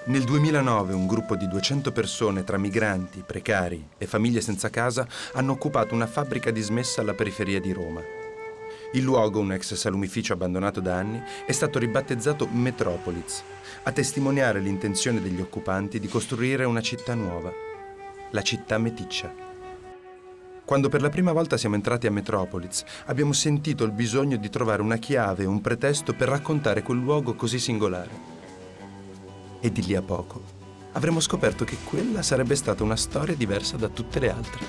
Nel 2009 un gruppo di 200 persone tra migranti, precari e famiglie senza casa hanno occupato una fabbrica dismessa alla periferia di Roma. Il luogo, un ex salumificio abbandonato da anni, è stato ribattezzato Metropolis, a testimoniare l'intenzione degli occupanti di costruire una città nuova, la città meticcia. Quando per la prima volta siamo entrati a Metropolis, abbiamo sentito il bisogno di trovare una chiave, un pretesto per raccontare quel luogo così singolare. E di lì a poco avremmo scoperto che quella sarebbe stata una storia diversa da tutte le altre.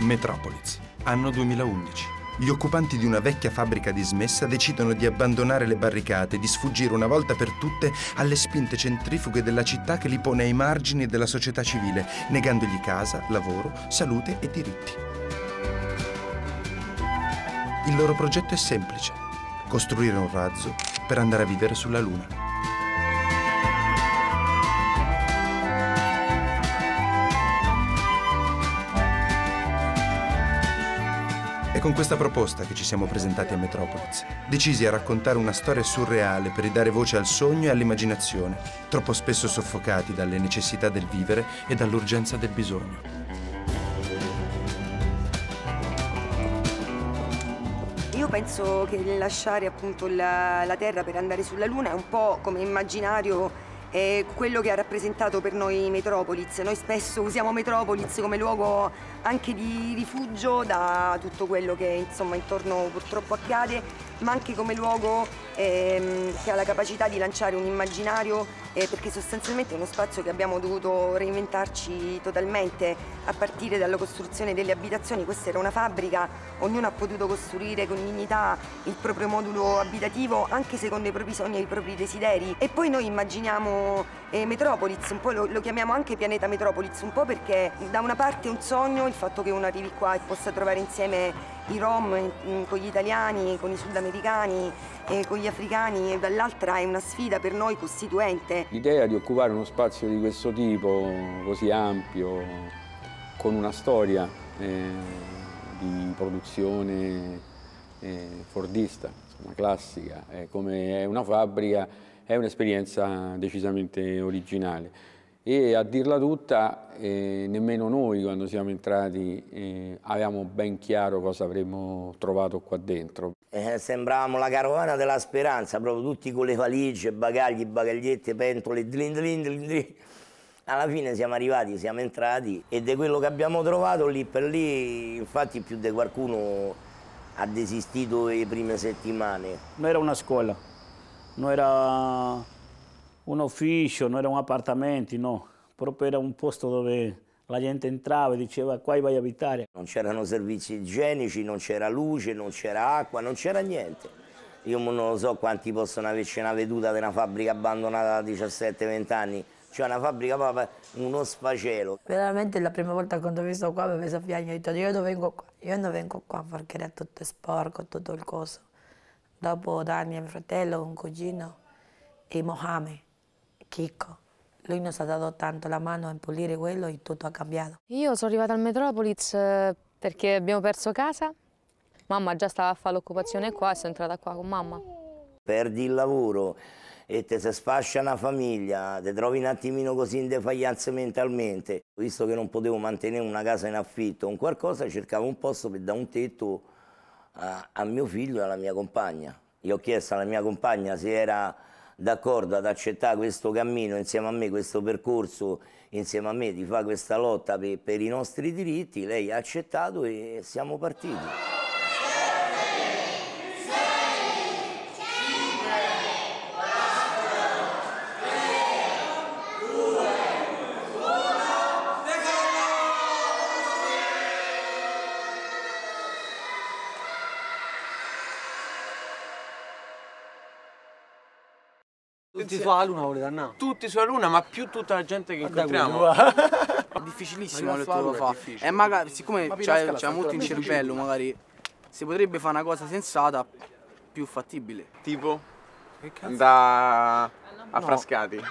Metropolis, anno 2011. Gli occupanti di una vecchia fabbrica dismessa decidono di abbandonare le barricate, di sfuggire una volta per tutte alle spinte centrifughe della città che li pone ai margini della società civile, negandogli casa, lavoro, salute e diritti. Il loro progetto è semplice: costruire un razzo per andare a vivere sulla Luna. È con questa proposta che ci siamo presentati a Metropolis, decisi a raccontare una storia surreale per ridare voce al sogno e all'immaginazione, troppo spesso soffocati dalle necessità del vivere e dall'urgenza del bisogno. Io penso che lasciare appunto la Terra per andare sulla Luna è un po' come immaginario quello che ha rappresentato per noi Metropolis. Noi spesso usiamo Metropolis come luogo anche di rifugio da tutto quello che insomma intorno purtroppo accade, ma anche come luogo che ha la capacità di lanciare un immaginario, perché sostanzialmente è uno spazio che abbiamo dovuto reinventarci totalmente a partire dalla costruzione delle abitazioni. Questa era una fabbrica, ognuno ha potuto costruire con dignità il proprio modulo abitativo anche secondo i propri sogni e i propri desideri. E poi noi immaginiamo Metropolis, un po' lo chiamiamo anche pianeta Metropolis, un po' perché da una parte è un sogno il fatto che uno arrivi qua e possa trovare insieme i Rom con gli italiani, con i sudamericani, con gli africani, e dall'altra è una sfida per noi costituente. L'idea di occupare uno spazio di questo tipo, così ampio, con una storia di produzione fordista, insomma, classica, come è una fabbrica, è un'esperienza decisamente originale. E a dirla tutta, nemmeno noi quando siamo entrati avevamo ben chiaro cosa avremmo trovato qua dentro. Sembravamo la carovana della speranza, proprio tutti con le valigie, bagagli, bagagliette, pentole, dlin, dlin, dlin, dlin. Alla fine siamo arrivati, siamo entrati e di quello che abbiamo trovato lì per lì, infatti più di qualcuno ha desistito le prime settimane. Non era una scuola, non era un ufficio, non era un appartamento, no. Proprio era un posto dove la gente entrava e diceva qua vai a abitare. Non c'erano servizi igienici, non c'era luce, non c'era acqua, non c'era niente. Io non lo so quanti possono averci una veduta di una fabbrica abbandonata da 17-20 anni. Cioè una fabbrica proprio, uno sfacelo. Veramente la prima volta quando ho visto qua mi ho messo a piangere, ho detto io non vengo qua perché era tutto sporco, tutto il coso. Dopo Dani, mio fratello, un cugino, e Mohamed, Chicco. Lui non ci ha dato tanto la mano a pulire quello e tutto ha cambiato. Io sono arrivata al Metropolis perché abbiamo perso casa. Mamma già stava a fare l'occupazione qua e sono entrata qua con mamma. Perdi il lavoro, e te si sfascia una famiglia, ti trovi un attimino così in defaglianza mentalmente. Visto che non potevo mantenere una casa in affitto o un qualcosa, cercavo un posto per dare un tetto a mio figlio e alla mia compagna. Io ho chiesto alla mia compagna se era d'accordo ad accettare questo cammino insieme a me, questo percorso insieme a me, di fare questa lotta per i nostri diritti. Lei ha accettato e siamo partiti. Tutti sulla Luna volete andare? Tutti sulla Luna, ma più tutta la gente che incontriamo. È difficilissimo ho detto da fare. E magari, siccome c'è molto in cervello, magari si potrebbe fare una cosa sensata, più fattibile. Tipo? Da a Frascati.